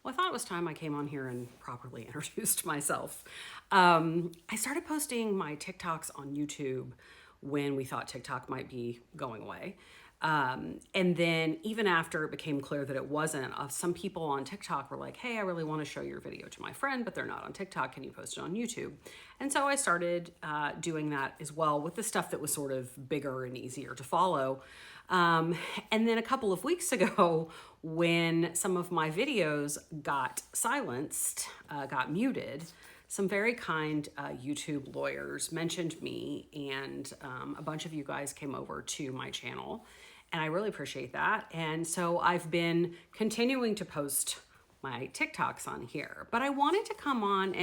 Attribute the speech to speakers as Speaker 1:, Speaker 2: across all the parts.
Speaker 1: Well, I thought it was time I came on here and properly introduced myself. I started posting my TikToks on YouTube when we thought TikTok might be going away. And then even after it became clear that it wasn't, some people on TikTok were like, hey, I really want to show your video to my friend, but they're not on TikTok. Can you post it on YouTube? And so I started doing that as well with the stuff that was sort of bigger and easier to follow. And then a couple of weeks ago, when some of my videos got silenced, got muted, some very kind YouTube lawyers mentioned me, and a bunch of you guys came over to my channel, and I really appreciate that. And so I've been continuing to post my TikToks on here, but I wanted to come on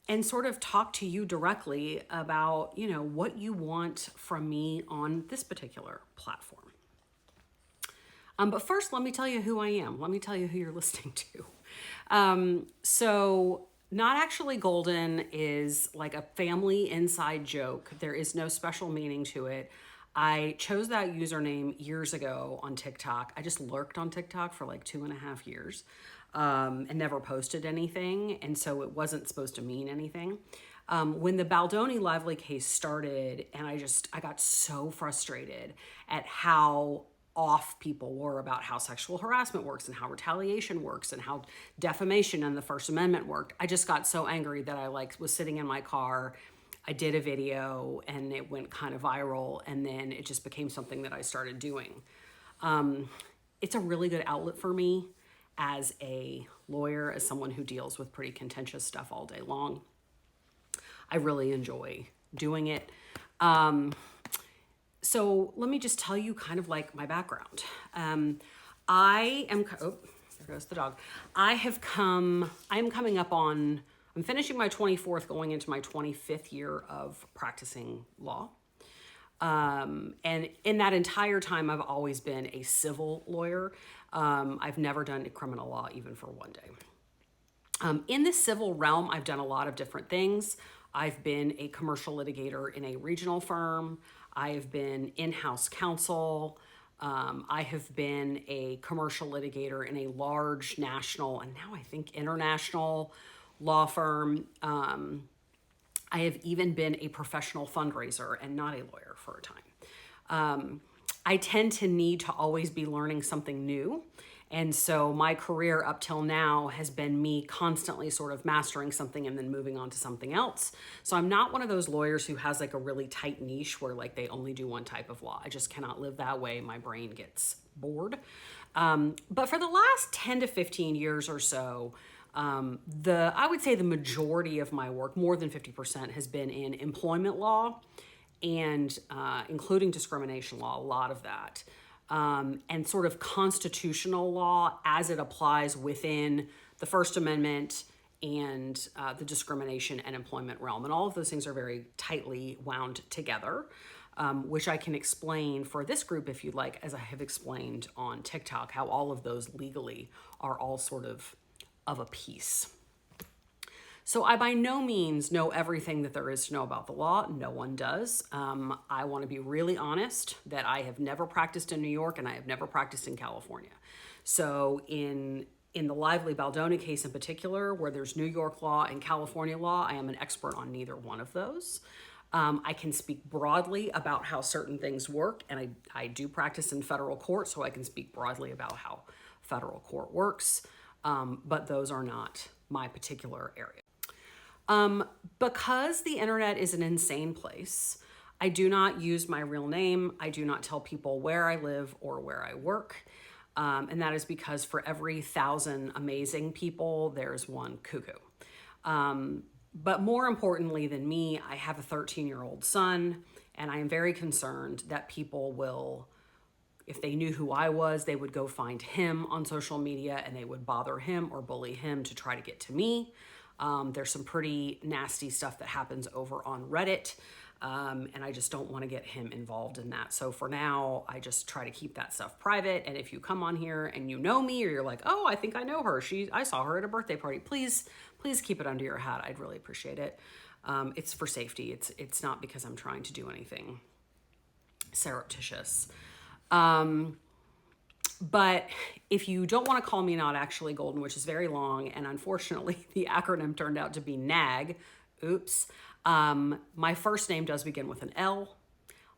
Speaker 1: and sort of talk to you directly about, what you want from me on this particular platform. But first, let me tell you who I am. Let me tell you who you're listening to. So Not Actually Golden is like a family inside joke. There is no special meaning to it. I chose that username years ago on TikTok. I just lurked on TikTok for like 2.5 years and never posted anything. And so it wasn't supposed to mean anything. When the Baldoni Lively case started, and I got so frustrated at how off people were about how sexual harassment works and how retaliation works and how defamation and the First Amendment worked. I just got so angry that I was sitting in my car. I did a video and it went kind of viral, and then it just became something that I started doing. It's a really good outlet for me as a lawyer, as someone who deals with pretty contentious stuff all day long. I really enjoy doing it. So let me just tell you kind of like my background. I am, oh, there goes the dog. I'm finishing my 24th, going into my 25th year of practicing law. And in that entire time, I've always been a civil lawyer. I've never done criminal law even for one day. In the civil realm, I've done a lot of different things. I've been a commercial litigator in a regional firm. I have been in-house counsel. I have been a commercial litigator in a large national, and now I think international law firm. I have even been a professional fundraiser and not a lawyer for a time. I tend to need to always be learning something new. And so my career up till now has been me constantly sort of mastering something and then moving on to something else. So I'm not one of those lawyers who has like a really tight niche where like they only do one type of law. I just cannot live that way. My brain gets bored. But for the last 10 to 15 years or so, I would say the majority of my work, more than 50%, has been in employment law and including discrimination law, a lot of that. And sort of constitutional law as it applies within the First Amendment and the discrimination and employment realm. And all of those things are very tightly wound together, which I can explain for this group if you'd like, as I have explained on TikTok, how all of those legally are all sort of a piece. So I by no means know everything that there is to know about the law. No one does. I want to be really honest that I have never practiced in New York and I have never practiced in California. So in the Lively Baldoni case in particular, where there's New York law and California law, I am an expert on neither one of those. I can speak broadly about how certain things work, and I do practice in federal court, so I can speak broadly about how federal court works, but those are not my particular area. Because the internet is an insane place, I do not use my real name. I do not tell people where I live or where I work. And that is because for every 1,000 amazing people, there's one cuckoo. But more importantly than me, I have a 13-year-old son, and I am very concerned that people will, if they knew who I was, they would go find him on social media and they would bother him or bully him to try to get to me. There's some pretty nasty stuff that happens over on Reddit, and I just don't want to get him involved in that. So for now, I just try to keep that stuff private. And if you come on here and you know me, or you're like, oh, I think I know her. I saw her at a birthday party. Please keep it under your hat. I'd really appreciate it. It's for safety. It's not because I'm trying to do anything surreptitious. But if you don't want to call me Not Actually Golden, which is very long, and unfortunately the acronym turned out to be NAG, oops, my first name does begin with an L.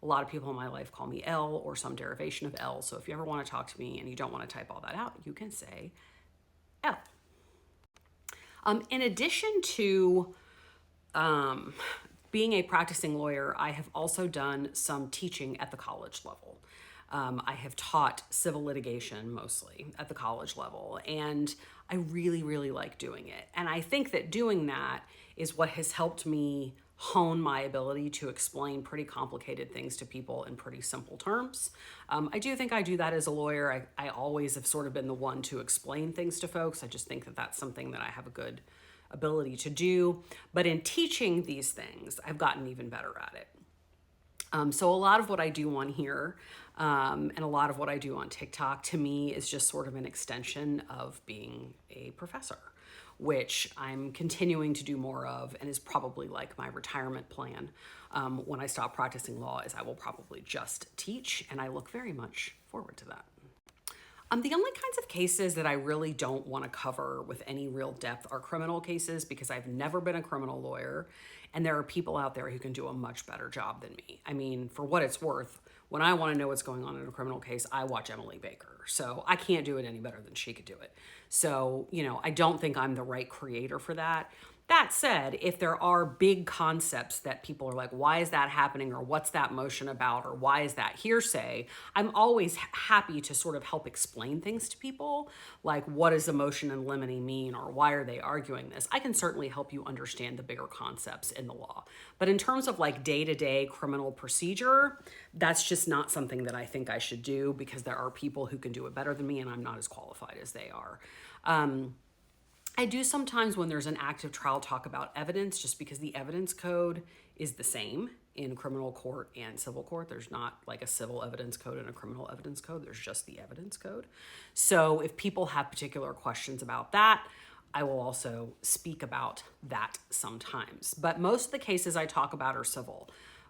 Speaker 1: A lot of people in my life call me L or some derivation of L. So if you ever want to talk to me and you don't want to type all that out, you can say L. In addition to being a practicing lawyer, I have also done some teaching at the college level. I have taught civil litigation mostly at the college level, and I really, really like doing it. And I think that doing that is what has helped me hone my ability to explain pretty complicated things to people in pretty simple terms. I do think I do that as a lawyer. I always have sort of been the one to explain things to folks. I just think that that's something that I have a good ability to do. But in teaching these things, I've gotten even better at it. So a lot of what I do on here and a lot of what I do on TikTok, to me, is just sort of an extension of being a professor, which I'm continuing to do more of, and is probably like my retirement plan. When I stop practicing law, is I will probably just teach, and I look very much forward to that. The only kinds of cases that I really don't want to cover with any real depth are criminal cases, because I've never been a criminal lawyer, and there are people out there who can do a much better job than me. I mean, for what it's worth, when I want to know what's going on in a criminal case, I watch Emily Baker. So I can't do it any better than she could do it. So, I don't think I'm the right creator for that. That said, if there are big concepts that people are like, why is that happening? Or what's that motion about? Or why is that hearsay? I'm always happy to sort of help explain things to people. Like, what does a motion in limine mean? Or why are they arguing this? I can certainly help you understand the bigger concepts in the law. But in terms of like day-to-day criminal procedure, that's just not something that I think I should do, because there are people who can do it better than me, and I'm not as qualified as they are. I do sometimes, when there's an active trial, talk about evidence, just because the evidence code is the same in criminal court and civil court. There's not like a civil evidence code and a criminal evidence code. There's just the evidence code. So if people have particular questions about that, I will also speak about that sometimes. But most of the cases I talk about are civil.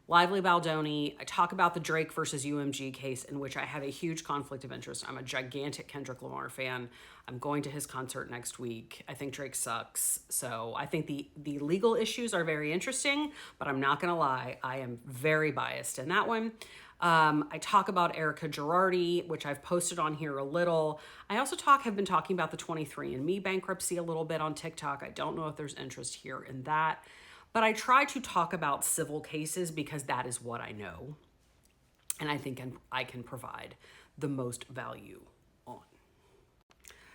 Speaker 1: Lively Baldoni, I talk about the Drake versus UMG case, in which I have a huge conflict of interest. I'm a gigantic Kendrick Lamar fan. I'm going to his concert next week. I think Drake sucks. So I think the legal issues are very interesting, but I'm not going to lie, I am very biased in that one. I talk about Erica Girardi, which I've posted on here a little. I also have been talking about the 23andMe bankruptcy a little bit on TikTok. I don't know if there's interest here in that. But I try to talk about civil cases because that is what I know, and I think I can provide the most value on.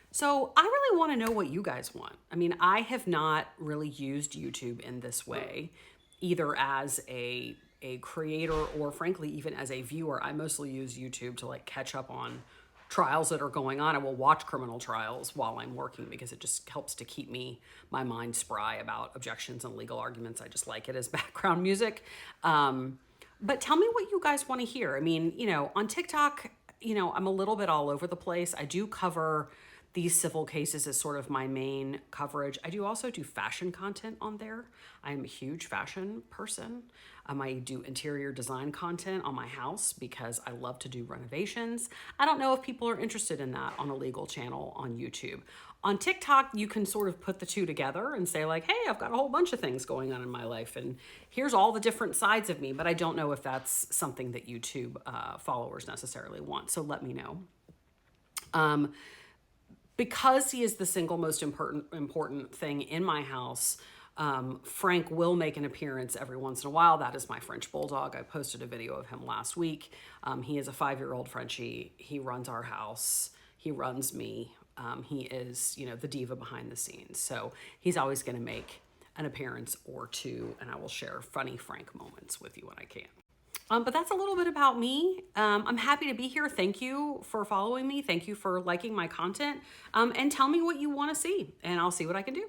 Speaker 1: So I really want to know what you guys want. I mean, I have not really used YouTube in this way, either as a creator or frankly, even as a viewer. I mostly use YouTube to like catch up on trials that are going on. I will watch criminal trials while I'm working, because it just helps to keep my mind spry about objections and legal arguments. I just like it as background music. But tell me what you guys want to hear. I mean, on TikTok, I'm a little bit all over the place. I do cover these civil cases as sort of my main coverage. I do also do fashion content on there. I'm a huge fashion person. I do interior design content on my house because I love to do renovations. I don't know if people are interested in that on a legal channel on YouTube. On TikTok, you can sort of put the two together and say like, hey, I've got a whole bunch of things going on in my life, and here's all the different sides of me. But I don't know if that's something that YouTube followers necessarily want. So let me know. Because he is the single most important thing in my house, Frank will make an appearance every once in a while. That is my French bulldog. I posted a video of him last week. He is a 5-year-old Frenchie. He runs our house. He runs me. He is, the diva behind the scenes. So he's always going to make an appearance or two, and I will share funny Frank moments with you when I can. But that's a little bit about me. I'm happy to be here. Thank you for following me. Thank you for liking my content. And tell me what you want to see, and I'll see what I can do.